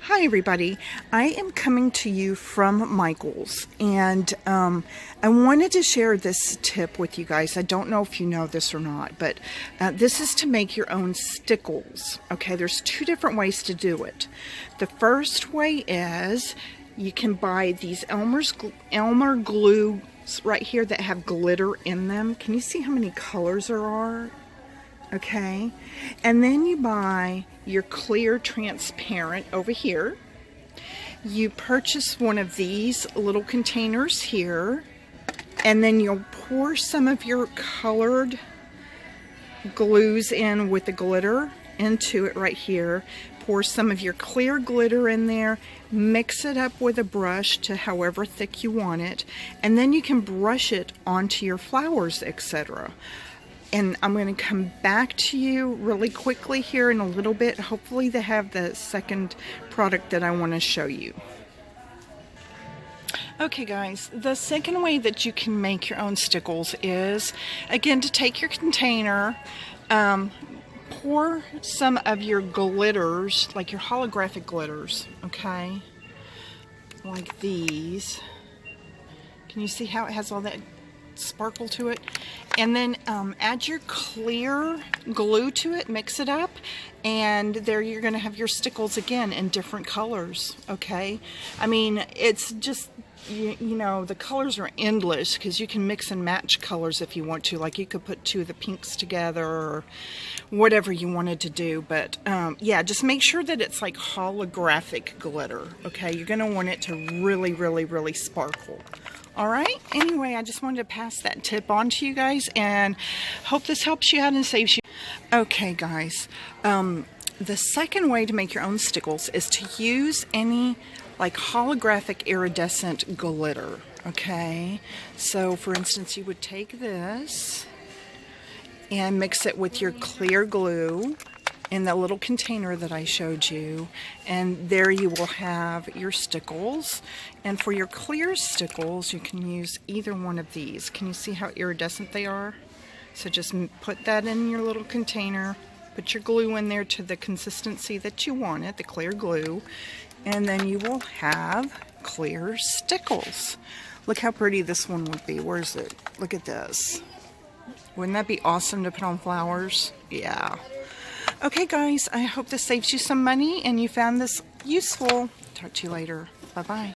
Hi everybody, I am coming to you from Michael's, and I wanted to share this tip with you guys. I don't know if you know this or not, but this is to make your own stickles. Okay, there's two different ways to do it. The first way is you can buy these Elmer glue right here that have glitter in them. Can you see how many colors there are? Okay, and then you buy your clear transparent over here. You purchase one of these little containers here, and then you'll pour some of your colored glues in with the glitter into it right here. Pour some of your clear glitter in there, mix it up with a brush to however thick you want it, and then you can brush it onto your flowers, etc. And I'm going to come back to you really quickly here in a little bit. Hopefully they have the second product that I want to show you. Okay guys, the second way that you can make your own stickles is, again, to take your container, pour some of your glitters, like your holographic glitters, okay, like these. Can you see how it has all that sparkle to it? And then add your clear glue to it, mix it up, and there you're going to have your stickles again in different colors. Okay, I mean, it's just you know, the colors are endless because you can mix and match colors if you want to. Like you could put two of the pinks together or whatever you wanted to do, but yeah, just make sure that it's like holographic glitter. Okay, you're going to want it to really sparkle. Alright, anyway, I just wanted to pass that tip on to you guys and hope this helps you out and saves you. Okay guys, the second way to make your own stickles is to use any like holographic iridescent glitter. Okay, so for instance, you would take this and mix it with your clear glue in the little container that I showed you, and there you will have your stickles. And for your clear stickles, you can use either one of these. Can you see how iridescent they are? So just put that in your little container, put your glue in there to the consistency that you want it, the clear glue, and then you will have clear stickles. Look how pretty this one would be. Where is it? Look at this. Wouldn't that be awesome to put on flowers? Yeah. Okay guys, I hope this saves you some money and you found this useful. Talk to you later. Bye-bye.